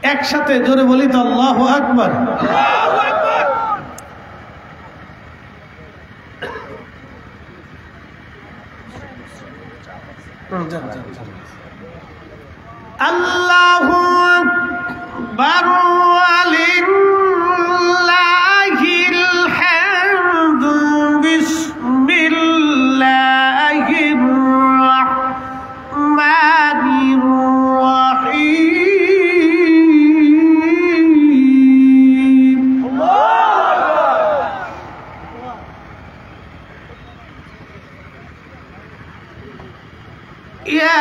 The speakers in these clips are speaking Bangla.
একসাথে জোরে বলি তো আল্লাহু আকবার। আল্লাহু আকবার ওয়ালিল্লাহিল হামদু বিসমিল্লাহির রাহমানির রাহিম। ইয়া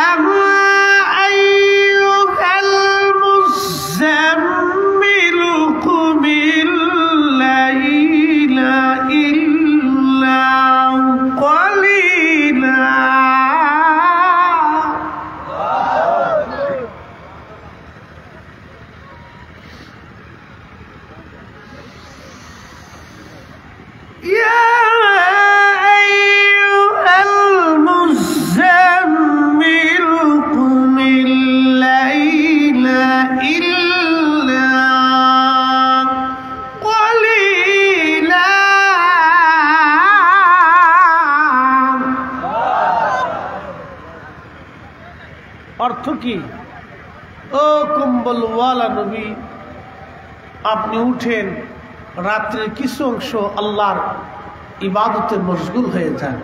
অর্থ কি? ও কম্বলওয়ালা নবী, আপনি উঠেন, রাত্রের কিছু অংশ আল্লাহর ইবাদতে মশগুল হয়ে যান।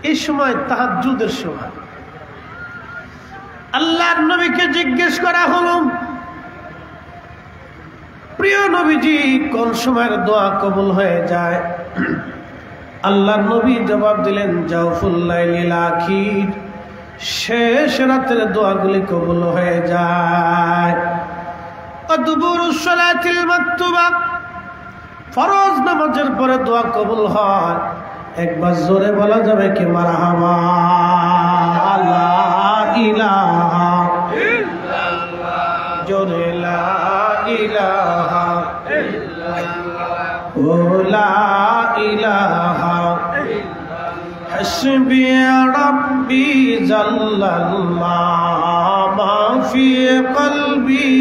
এই সময় তাহাজ্জুদের সময় আল্লাহর নবীকে জিজ্ঞেস করা হলো, প্রিয় নবীজি, কোন সময়ের দোয়া কবুল হয়ে যায়? আল্লাহর নবী জবাব দিলেন, জাওফুল লাইলিল আখির, শেষ রাতের দোয়াগুলি কবুল হয়ে যায়। আদবুরুস সালাতিল মাকতুবা, ফরজ নামাজের পরে দোয়া কবুল হয়। একবার জোরে বলা যাবে কি মারহাবা? লা ইলাহা ইল্লাল্লাহ, জোরে লা ইলাহা ইল্লাল্লাহ, ও লা ইলাহা হাসবি রাব্বি জাল্লাল্লাহ মা ফি কলবি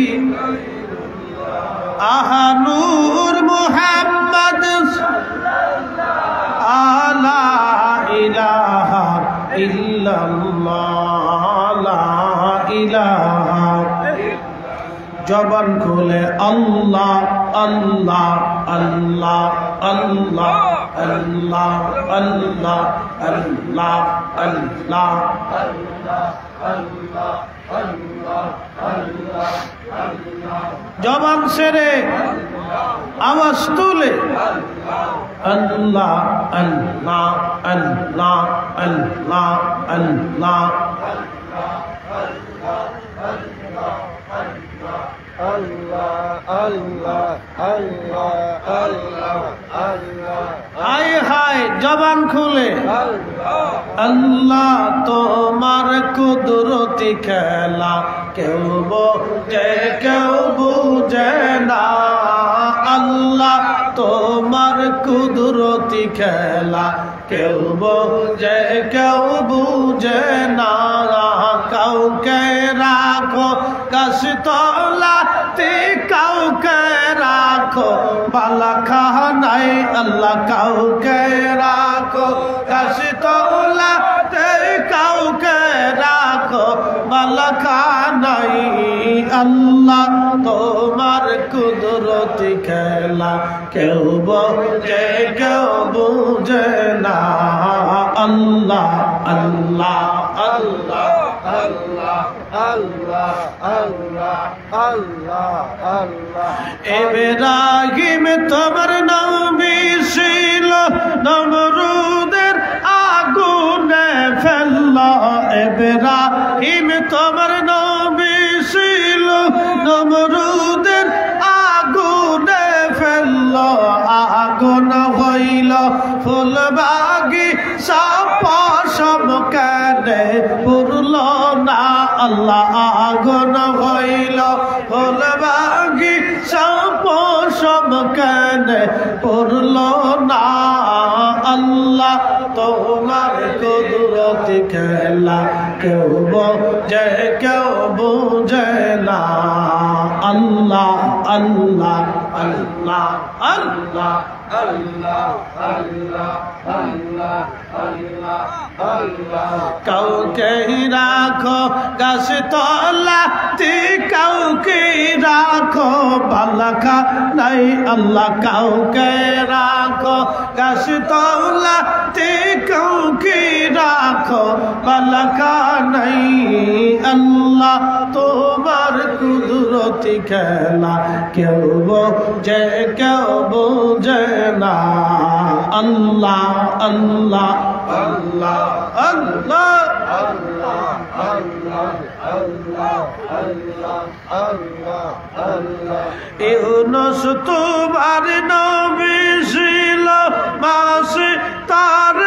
আহা নূর মুহাম্মদ লা ইলাহা ইল্লাল্লাহ, লা ইলাহা। জবান খুলে আল্লাহ আল্লাহ আল্লাহ আল্লাহ আল্লাহ আল্লাহ আল্লাহ আল্লাহ আল্লাহ আল্লাহ আল্লাহ। জবান ছেড়ে আওয়াজ তুলে আল্লাহ আল্লাহ আল্লাহ আল্লাহ আল্লাহ হায় হায়। জবান খুলে আল্লাহ তোমার কুদরতি খেলা কেউ বোঝে কেউ বুঝে না। আল্লাহ তোমার কুদরতি খেলা কেউ বোঝে কেউ বুঝে না। কাউকে রাখো কাশতলাতে, কাউকে রাখো বালাখানায়। আল্লাহ কাউকে রাখো কাশতলাতে, কাউকে রাখো বালাখানায়। আল্লাহ তোমার কুদরতি খেলা কেউ বোঝে কেউ বুঝে না। আল্লাহ আল্লাহ আল্লাহ আল্লাহ আল্লাহ আল্লাহ আল্লাহ আল্লাহ। ইব্রাহিম তোমার নবী ছিল, নমরুদের আগুনে ফেললো। ইব্রাহিম তোমার নবী ছিল, নমরুদের আগুনে ফেললো। আগুন হইল ফুলবাগিচা, পশম কেনে পুরল না। আল্লাহ আগুন হইল ফুলবাগিচা, পশম কেনে পুরল না। আল্লাহ তোমার কুদরতি খেলা কেউ বোঝে কেউ বুঝে না। আল্লাহ আল্লাহ আল্লাহ কাউকে রাখো গাছ তলাতে কাউকে রাখো বালাকা নাই আল্লাহ কাউকে রাখো গাছ তলাতে কাউকে রাখো বালাকা নাই আল্লাহ তোমার কুদরতি খেলা কেউ বোঝে কেউ বোঝে না আল্লাহ আল্লাহ আল্লাহ আল্লাহ আল্লাহ আল্লাহ আল্লাহ আল্লাহ আল্লাহ আল্লাহ ইউনুস তোমার নবী ছিল মাসে তার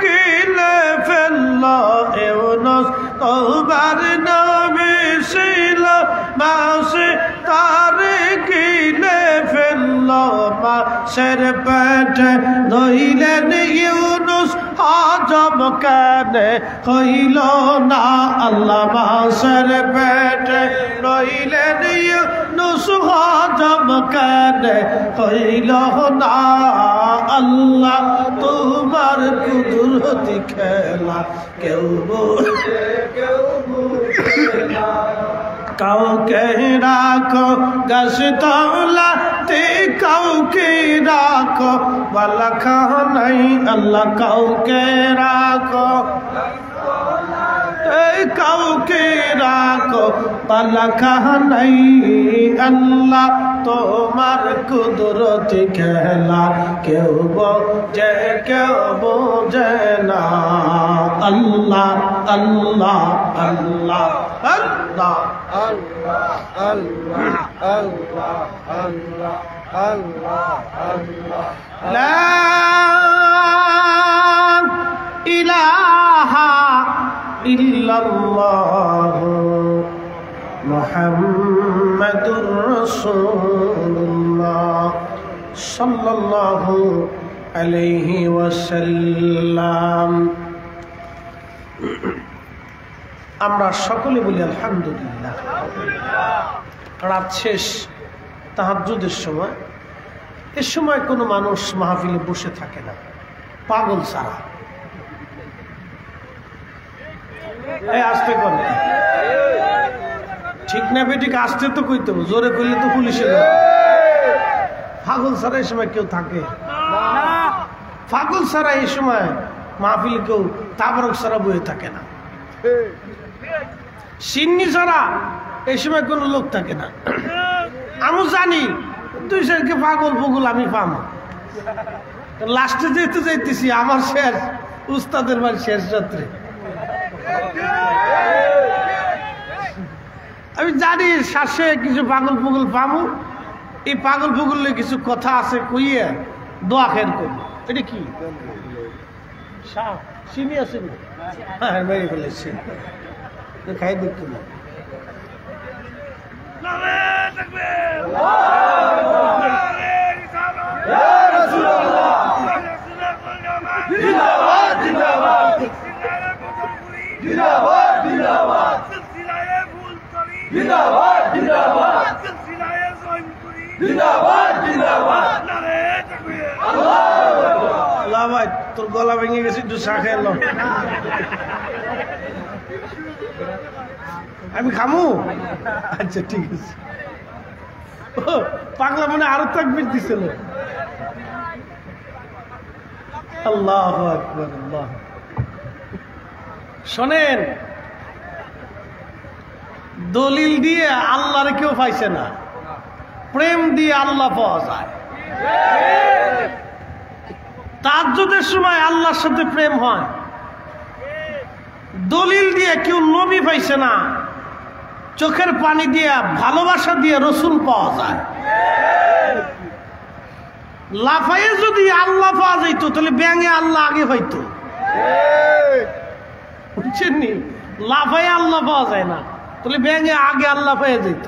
গিলে ফেলল ইউনুস তোমার নবী ছিল মাসে তার গিলে ফেলল মাসের পেটে ধইলেন ইউনুস আজব কেন হইল না আল্লাহ মাসের পেটে রইলেন ইউনুস আজব কেন হইল না আল্লাহ তোমার কুদরতি খেলা কেউ বোঝে কেউ বোঝে না কাউকে রাখো গাছ তলাতে কাউকে রাখো বালাকা নাই আল্লাহ কাউকে রাখো কাউকে রাখো বালাকা নাই আল্লাহ তোমার কুদরতি খেলা কেউ বোঝে কেউ বোঝে না আল্লাহ আল্লাহ আল্লাহ আল্লাহ আল্লাহ আল্লাহ আল্লাহ আল্লাহ আল্লাহ আল্লাহ লা ইলাহা ইল্লাল্লাহ মুহাম্মাদুর রাসূলুল্লাহ সাল্লাল্লাহু আলাইহি ওয়াসাল্লাম আমরা সকলে বলি আলহামদুলিল্লাহ রাত শেষ তাহাজ্জুদের সময় এ সময় কোনো মানুষ মাহফিলে বসে থাকে না পাগল ছাড়া আসতে কোন ঠিক না বেঠিক আসতে তো কইতে হবে জোরে কইলে তো পুলিশে পাগল ছাড়া এই সময় কেউ থাকে পাগল ছাড়া এই সময় মাহফিল কেউ তাবরক ছাড়া বয়ে থাকে না সিন্নি ছাড়া এই সময় কোনো লোক থাকে না আমি জানি দুই সাইডকে পাগল ফুগল আমি পাবো লাস্টে যেতে যাইতেছি আমার শেষ উস্তাদের বাড়ি শেষ রাত্রে আমি জানি শ্বাসে কিছু পাগল ফুগল পাবো এই পাগল ফুগলে কিছু কথা আছে কইয়ে দোয়া খের করবো এটা কি চিনি আছে হ্যাঁ মেরে ফেলেছি খাই দেখতে না ভাই তোর গলা ভেঙে গেছে একটু চা খেয়ে আমি খামু আচ্ছা ঠিক আছে পাগলা মনে আরো তাকবীর দিছিল আল্লাহু আকবার আল্লাহ শোনেন দলিল দিয়ে আল্লাহর কেউ পাইছে না প্রেম দিয়ে আল্লাহ পাওয়া যায় তাহাজ্জুদের সময় আল্লাহর সাথে প্রেম হয় দলিল দিয়ে কেউ নবী পাইছে না চোখের পানি দিয়ে ভালোবাসা দিয়ে রসুল পাওয়া যায় লাফাইয়ে যদি আল্লাহ পাওয়া যাইতো তাহলে ব্যাঙে আল্লাহ আগে হইতো বুঝছেন নি লাফাইয়ে আল্লাহ পাওয়া যায় না তাহলে ব্যাঙে আগে আল্লাহ পেয়ে যেত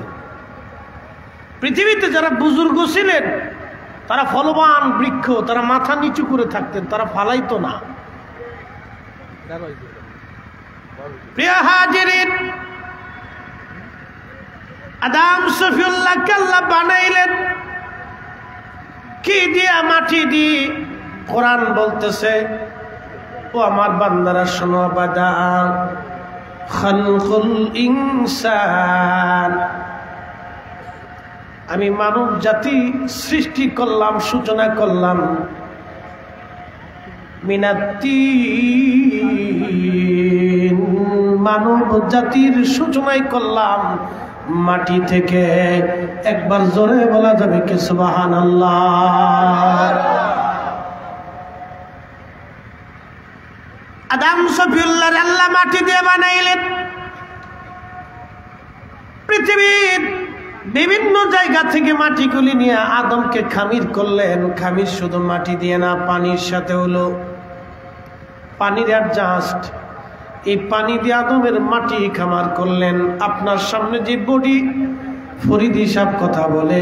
পৃথিবীতে যারা বুজুর্গ ছিলেন তারা ফলবান বৃক্ষ তারা মাথা নিচু করে থাকতেন তারা ফালাইতো না প্রিয় হাজিরিন আদম সফিউল্লাহকে আল্লাহ বানাইলেন কি দিয়া? মাটি দিয়ে। কোরআন বলতেছে, ও আমার বান্দারা শোনো, বাদা খালকুল ইনসান, আমি মানব জাতি সৃষ্টি করলাম, সূচনা করলাম মিনাত্তিন, মানব জাতির সূচনাই করলাম মাটি থেকে। একবার জোরে বলা যাবে কি সুবহানাল্লাহ? আদম সফিউল্লাহ আল্লাহ মাটি দিয়ে বানাইলেন। পৃথিবীর বিভিন্ন জায়গা থেকে মাটিগুলি নিয়ে আদমকে খামির করলেন। খামির শুধু মাটি দিয়ে না, পানির সাথে হলো। পানির অ্যাডজাস্ট, এই পানি দিয়ে আদমের মাটি খামার করলেন। আপনার সামনে যে বডি ফরিদ সাহেব কথা বলে,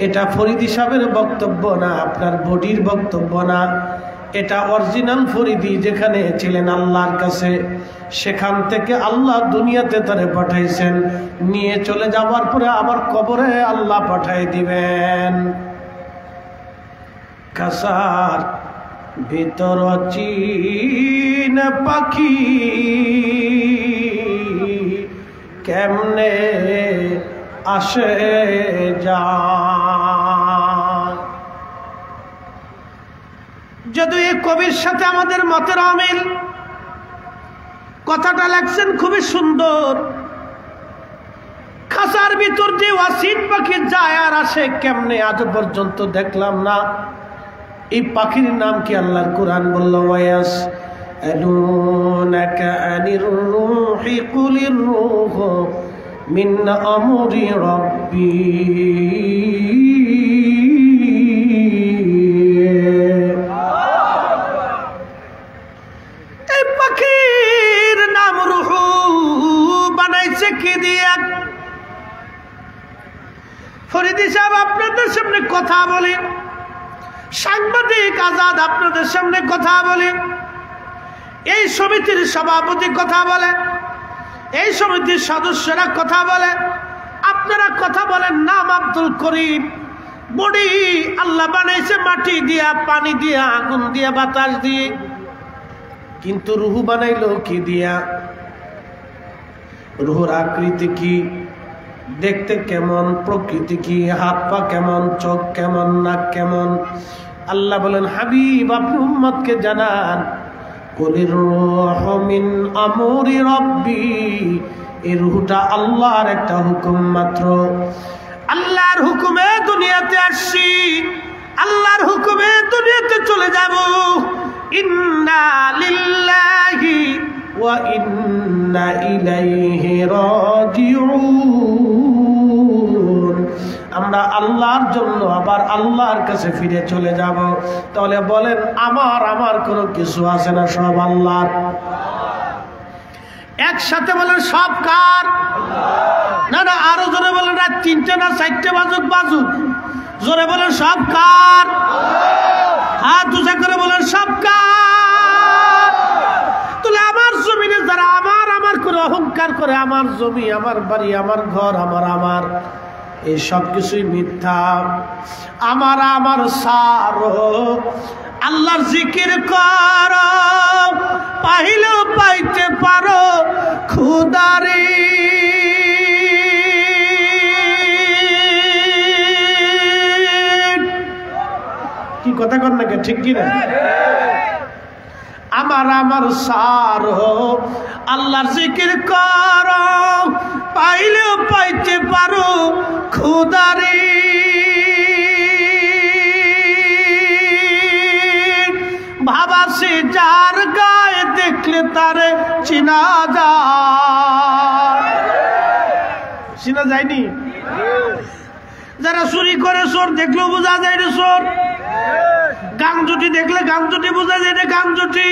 এটা ফরিদ সাহেবের বক্তব্য না, আপনার বডির বক্তব্য না, এটা অরিজিনাল ফরিদি যেখানে ছিলেন আল্লাহর কাছে, সেখান থেকে আল্লাহ দুনিয়াতে তারে পাঠাইছেন। নিয়ে চলে যাওয়ার পরে আবার কবরে আল্লাহ পাঠাই দিবেন। কাসার ভিতর চীন পাখি কেমনে আসে যায়। যদি এই কবির সাথে আমাদের মতের অমিল, কথাটা লাগছেন খুবই সুন্দর। খাসার ভিতর যে ওয়াসিন পাখি যায় আর আসে কেমনে, আজ পর্যন্ত দেখলাম না। এই পাখির নাম কি? আল্লাহর কোরআন বলল, ওয়াস আলুনাকা আনির রূহি কুলির রূহু মিন আমরি রাব্বি। এই পাখির নাম রূহু বানাইছে কি দিয়া? ফরিদি সাহেব আপনাদের সামনে কথা বলেন, সাংবাদিক আজাদ আপনাদের সামনে কথা বলে, এই সমিতির সভাপতি কথা বলে, এই সমিতির সদস্যরা কথা বলে, আপনারা কথা বলেন। নাম আব্দুল করিম। বডি আল্লাহ বানাইছে মাটি দিয়া, পানি দিয়া, আগুন দিয়া, বাতাস দিয়ে। কিন্তু রুহু বানাইলো কি দিয়া? রুহুর আকৃতি কি, দেখতে কেমন, প্রকৃতি কি, হাত পা কেমন, চোখ কেমন, নাক কেমন? আল্লাহ বলেন, হাবিব আপনি উম্মতকে জানান, কুলির রূহু মিন আমরি রাব্বি, এই রূহটা আল্লাহর একটা হুকুম মাত্র। আল্লাহর হুকুমে দুনিয়াতে আসছি, আল্লাহর হুকুমে দুনিয়াতে চলে যাব। ইন্না লিল্লাহি ওয়া ইন্না ইলাইহি রাজিউন, আমরা আল্লাহর জন্য আবার আল্লাহর কাছে ফিরে চলে যাব। তাহলে বলেন, আমার কোনো কিছু আছে না? সব আল্লাহর। একসাথে বলেন, সব কার? না না, আরো জোরে বলেন, রাত 3টে না 4টে বাজুক। জোরে বলেন, সব কার? হাত উঁচা করে বলেন, সব কার? তাহলে আমার জমিনে যারা আমার করে অহংকার করে, আমার জমি, আমার বাড়ি, আমার ঘর, আমার এই সব কিছুই মিথ্যা। আমার সারো, আল্লাহর জিকির করো, পাইলেও পাইতে পারো খুদারি। কি কথা কর না, ঠিক কিনা? আমার সারো, আল্লাহর জিকির করো, পাইলেও পাইতে পারো খুদারি। ভাবাসি যার গায়ে দেখলে তারে চিনা যায়। চিনা যায়নি? যারা চুরি করে চোর দেখলেও বোঝা যায় রে চোর। গাংজুটি দেখলে গাংজুটি বোঝা যায়, এটা গাংজুটি।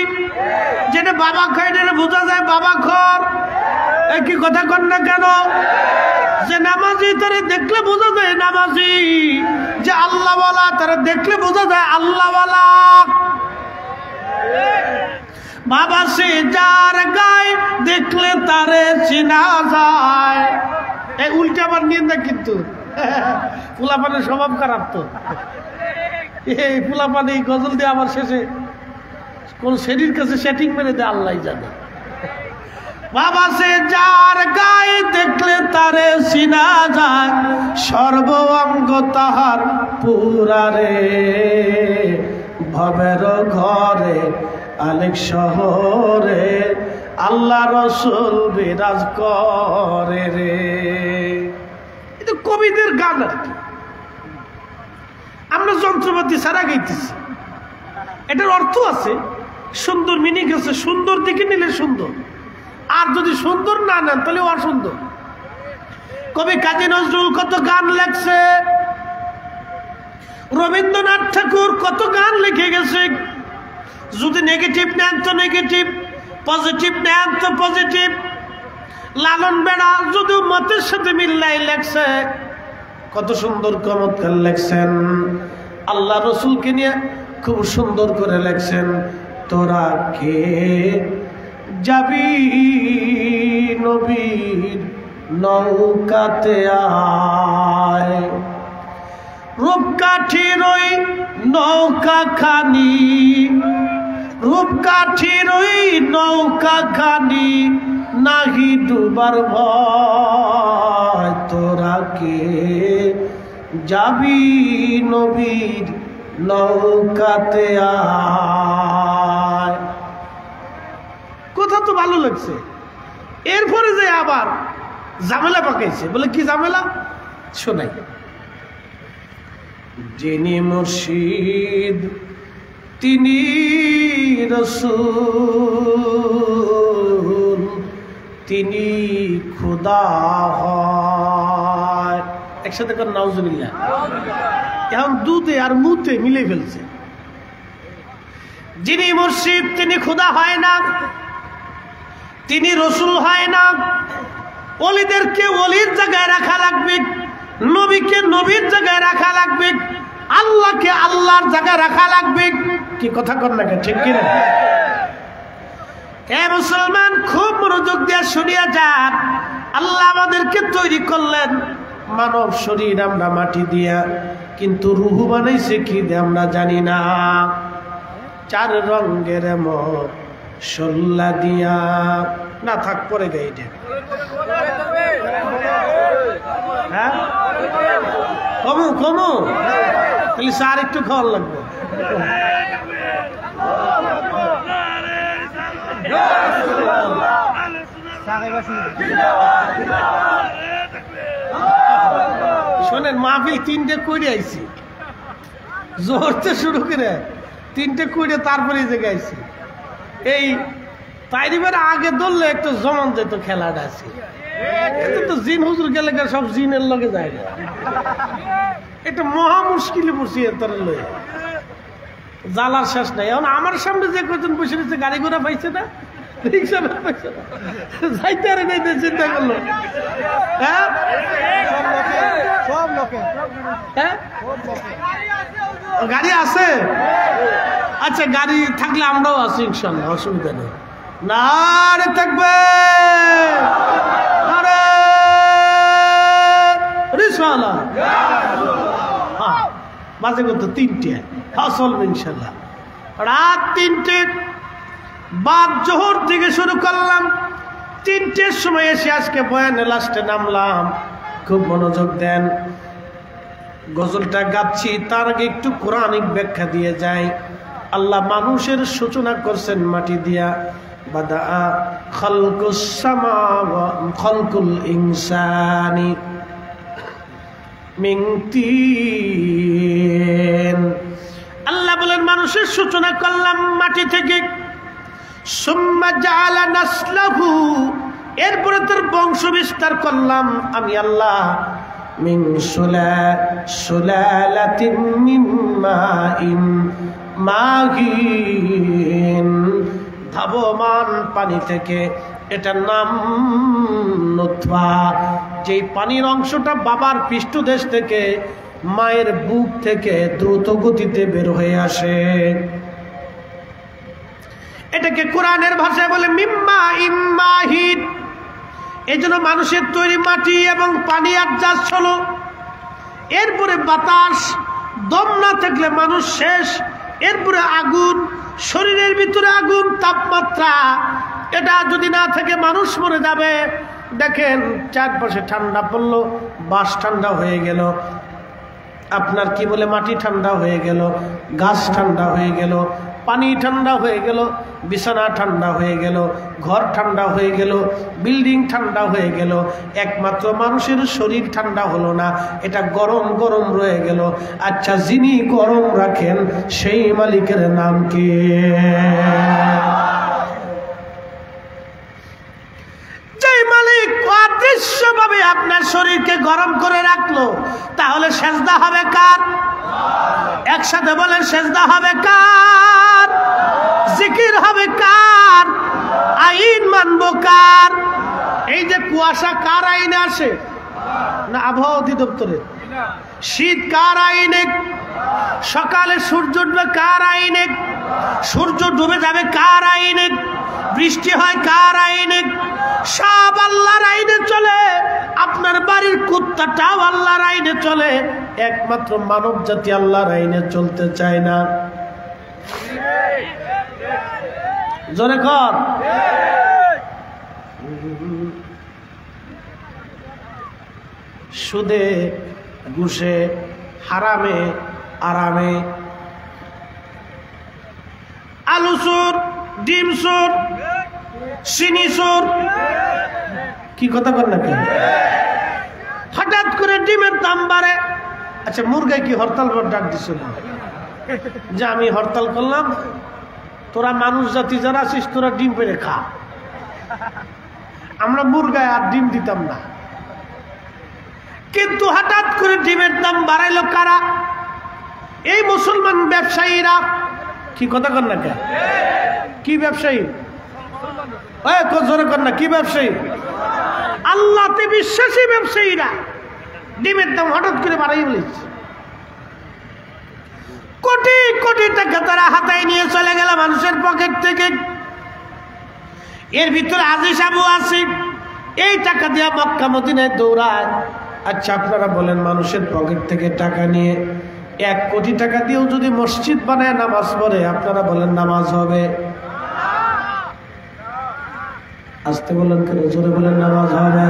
যেটা বাবা খায় এটা বোঝা যায় বাবা খর। কি কথা কর না কেন? যে নামাজি তারা দেখলে বোঝা যায় নামাজি, যে আল্লাহওয়ালা তারা দেখলে বোঝা যায় আল্লাহওয়ালা। বাবা সে যার গায়ে দেখলে তারে চিনা যায়। এই উল্টা আবার নিয়ে না কিন্তু পোলাপানের স্বভাব খারাপ তো এই পোলাপান এই গজল দিয়ে আবার শেষে কোন শরীর কাছে সেটিং মেরে দেয় আল্লাহ জানে। বাবা সে যার গায়ে দেখলে তারে চিনা যায়, সর্ব অঙ্গ তাহার পুরারে, ভবের ঘরে আলেক শহরে আল্লাহ রসুল বিরাজ করে রে। এটা কবিদের গান আর কি। আমরা যন্ত্রপাতি ছাড়া গাইতেছি, এটার অর্থ আছে, সুন্দর মিনিং আছে, সুন্দর দিকে নিলে সুন্দর, আর যদি সুন্দর না নেন তাহলে অসুন্দর। কবি কাজী নজরুল কত গান লেখছে, রবীন্দ্রনাথ ঠাকুর কত গান লিখে গেছে। যদি নেগেটিভ নেন তো নেগেটিভ, পজিটিভ নেন তো পজিটিভ। লালন বেড়া যদি মতের সাথে মিল্লাই লেখছে, কত সুন্দর চমৎকার লেখছেন। আল্লাহ রসুলকে নিয়ে খুব সুন্দর করে লেখছেন। তোরা কে যাবি নবীর নৌকাতে আয়, রূপকাঠির ওই নৌকা খানি, রূপকাঠির ওই নৌকা খানি নাহি ডুবার ভয়। তোরা কে যাবি নবীর নৌকাতে আয়। কথা তো ভালো লাগছে। এরপরে যে আবার ঝামেলা পাকাইছে, বলে কি ঝামেলা শোনাই। যিনি মুর্শিদ তিনি রসূল, তিনি খোদা হয়। একসাথে কর নাউজুবিল্লাহ। এখন দুধে আর মুতে মিলে ফেলছে। যিনি মুর্শিদ তিনি খোদা হয় না, তিনি রসুল হয় না। ওলিদেরকে ওলির জায়গায় রাখা লাগবে, নবীকে নবীর জায়গায় রাখা লাগবে, আল্লাহকে আল্লাহর জায়গায় রাখা লাগবে। কি কথা কর না ঠিক কিনা? হে মুসলমান, খুব মনোযোগ দিয়ে শুনিয়া যান। আল্লাহ আমাদেরকে তৈরি করলেন মানব শরীর আমরা মাটি দিয়া, কিন্তু রুহু বানাইছে কি দিয়ে আমরা জানি না। চার রঙের মশলা দিয়া, না থাক পরে গাইডে। হ্যাঁ কমু কমু, তাহলে স্যার একটু খাওয়ার লাগবে। শোনেন, মাহফিল 3টে করে আইছি, জোরতে শুরু করে 3টে করে তারপরে যে গাইছি। এই তাইরিবার আগে ধরলে একটু জমান যেত খেলাটা আছে। এতে তো জিন হুজুর গেলে সব জিনের লগে যায় না, এটা মহা মুশকিলে পড়ছি। এর লয়ে জ্বালার শেষ নাই। এখন আমার সামনে যে কজন বসে রয়েছে, গাড়ি ঘোড়া পাইছে না, রিক্সা পাইছে না, যাইতে আর নাই, চিন্তা করলো। হ্যাঁ হ্যাঁ গাড়ি আছে। আচ্ছা, গাড়ি থাকলে আমরাও আছি ইনশাল্লাহ, অসুবিধা নেই। না রে থাকবে, আরে রিসালা বাজে কত 3টে। হ্যাঁ চলবে ইনশাল্লাহ। রাত 3টে বাদ জোহর থেকে শুরু করলাম, 3টের সময় এসে আজকে বয়ানে লাস্টে নামলাম। খুব মনোযোগ দেন। গজলটা গাচ্ছি, তার আগে একটু কোরআনিক ব্যাখ্যা দিয়ে যাই। আল্লাহ মানুষের সূচনা করছেন মাটি দিয়া। বাদা খালকুস সামাওয়াতি খালকুল ইনসানি মিন তিন। আল্লাহ বলেন মানুষের সূচনা করলাম মাটি থেকে। সুম্মা জাআলা নাসলাহু, এরপরে তার বংশ বিস্তার করলাম আমি আল্লাহ। মিন সুলালাতিন মিন মাইন মাহিন, ধাবমান পানি থেকে। এটার নাম নুতফা। যেই পানির অংশটা বাবার পৃষ্ঠদেশ থেকে, মায়ের বুক থেকে দ্রুত গতিতে বের হয়ে আসে। এটাকে কোরআনের ভাষায় বলে মিম্মা ইম্মাহিন। এই জন্য মানুষের তৈরি মাটি এবং পানি অ্যাডজাস্ট হলো। এরপরে বাতাস, দম না থাকলে মানুষ শেষ। এরপরে আগুন, শরীরের ভিতরে আগুন, তাপমাত্রা, এটা যদি না থাকে মানুষ মরে যাবে। দেখেন চারপাশে ঠান্ডা পড়লো, বাস ঠান্ডা হয়ে গেল, আপনার কি বলে মাটি ঠান্ডা হয়ে গেল, গাছ ঠান্ডা হয়ে গেল, পানি ঠান্ডা হয়ে গেল, বিছানা ঠান্ডা হয়ে গেল, ঘর ঠান্ডা হয়ে গেল, বিল্ডিং ঠান্ডা হয়ে গেল। একমাত্র মানুষের শরীর ঠান্ডা হলো না, এটা গরম গরম রয়ে গেল। আচ্ছা, যিনি গরম রাখেন সেই মালিকের নাম কি? যে মালিক অদৃশ্যভাবে আপনার শরীরকে গরম করে রাখলো, তাহলে সেজদা হবে কার? একসাথে বলেন, সেজদা হবে কার? জিকির হবে কার? আইন মানবো কার? এই যে কুয়াশা কার আইনে আসে? না আবহাওয়া অধিদপ্তরে। শীত কার আইনে? সকালে সূর্য উঠবে কার আইনে? সূর্য ডুবে যাবে কার আইনে? বৃষ্টি হয় কার আইনে? সব আল্লাহর আইনে চলে। আপনার বাড়ির কুত্তাটাও আল্লাহর আইনে চলে। একমাত্র মানব জাতি আল্লাহর আইনে চলতে চায় না। জোরে কর। সুদে, ঘুষে, হারামে, আরামে, আলু চোর, ডিম চোর, চিনি চোর, কি কথা বল নাকি? হঠাৎ করে ডিমের দাম বাড়ে। আচ্ছা, মুরগায় কি হরতাল ডাক দিছিল যে আমি হরতাল করলাম, তোরা মানুষ জাতি যারা আছিস তোরা ডিম পেরে খা, আমরা মুরগায় আর ডিম দিতাম না। কিন্তু হঠাৎ করে ডিমের দাম বাড়াইলো কারা? এই মুসলমান ব্যবসায়ীরা। কি কথা কর না কে? কি ব্যবসায়ী? জোরে কর না, কি ব্যবসায়ী? আল্লাহতে বিশ্বাসী ব্যবসায়ীরা ডিমের দাম হঠাৎ করে বাড়াই বলেছে। কোটি কোটি টাকা তারা হাতায় নিয়ে চলে গেল মানুষের পকেট থেকে। এর ভিতরে আজিজ আবু আসিফ এই টাকা দিয়ে মক্কা মদিনায় দৌড়ায়। আচ্ছা, আপনারা বলেন, মানুষের পকেট থেকে টাকা নিয়ে 1 কোটি টাকা দিয়েও যদি মসজিদ বানায় নামাজ পড়ে, আপনারা বলেন নামাজ হবে? আসতে বলেন, কেন জোরে বলেন নামাজ হবে?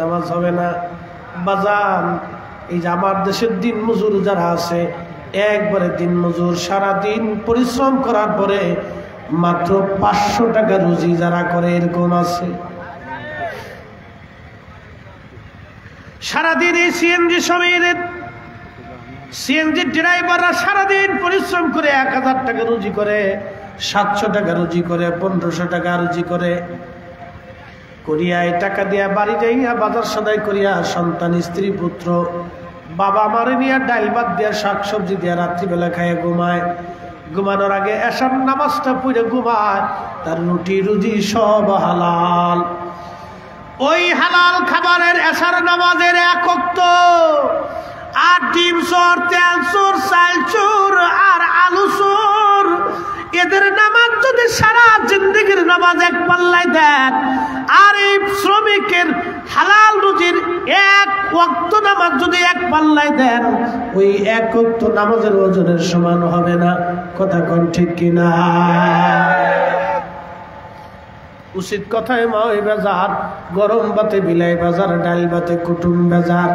নামাজ হবে না। বাজান, এই যে আমার দেশের দিন মজুর যারা আছে, একবারে দিন মজুর, সারাদিন পরিশ্রম করার পরে মাত্র 500 টাকা রুজি যারা করে, এরকম আছে। সারাদিন এই সিএনজি শ্রমিকের, সিএনজি ড্রাইভাররা সারাদিন পরিশ্রম করে 1000 টাকা রুজি করে, 700 টাকা রুজি করে, 1500 টাকা রুজি করে। করিয়ায় টাকা দিয়া বাড়ি যাইয়া বাজার সদাই করিয়া সন্তান, স্ত্রী, পুত্র, বাবা মারে নিয়ে ডাইল ভাত দিয়া, শাকসবজি দিয়া রাত্রিবেলা খায় ঘুমায়। ঘুমানোর আগে এশার নামাজটা পড়ে ঘুমায়। তার রুটি রুজি সব হালাল। ওই হালাল খাবারের এশার নামাজের 1 ওয়াক্ত, আর ডিম চোর, তেল চোর, চাল চোর আর আলু চোর, এদের নামাজ যদি সারা জিন্দগির নামাজ এক পাল্লায় দেন, আর এই শ্রমিকের হালাল রুজির 1 ওয়াক্ত নামাজ যদি এক পাল্লায় দেন, ওই 1 ওয়াক্ত নামাজের ওজনের সমান হবে না। কথা কোন ঠিক কিনা? উচিত কথায় মাই বাজার, গরম ভাতে বিলাই বাজার, ডাল ভাতে কুটুম বাজার।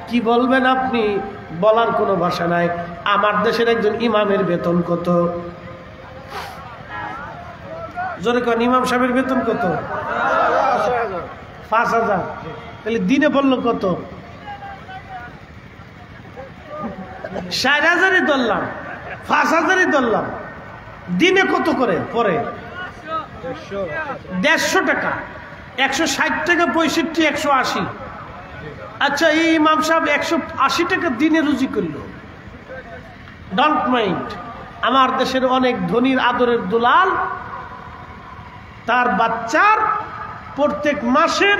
কি বলবেন আপনি? বলার কোনো ভাষা নাই। আমার দেশের একজন ইমামের বেতন কত? জোরে কোন, ইমাম সাহেবের বেতন কত? 5000। তাহলে দিনে বললো কত? 60,000-ই ধরলাম, 5000-ই ধরলাম। দিনে কত করে পরে? 150 টাকা, 160 টাকা, 65, 180। আচ্ছা, এই ইমাম সাহেব 180 টাকা দিনে রুজি করলো। Don't mind. আমার দেশের অনেক ধনীর আদরের দুলাল, তার বাচ্চার প্রত্যেক মাসের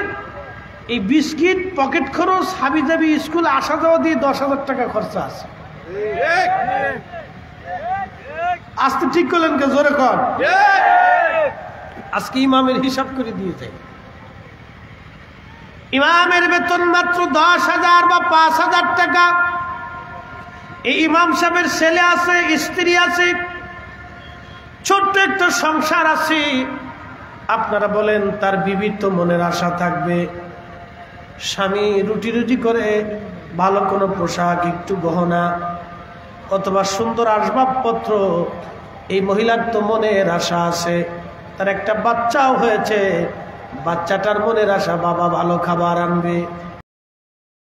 এই বিস্কিট, পকেট খরচ, হাবিজাবি স্কুল আসা যাওয়া দিয়ে 10,000 টাকা খরচা আছে। আজকে ঠিক করলেন কে? জোরে কর। আজকে ইমামের হিসাব করে দিয়ে যায়। ইমামের বেতন মাত্র 10,000 বা 5,000 টাকা। এই ইমাম সাহেবের ছেলে আছে, স্ত্রী আছে, ছোট্ট একটা সংসার আছে। আপনারা বলেন তার বিবির তো মনের আশা থাকবে, স্বামী রুটি রুটি করে ভালো কোনো পোশাক, একটু গহনা অথবা সুন্দর আসবাবপত্র। এই মহিলার তো মনের আশা আছে, তার একটা বাচ্চাও হয়েছে, বাচ্চাটার মনের আশা বাবা ভালো খাবার আনবে,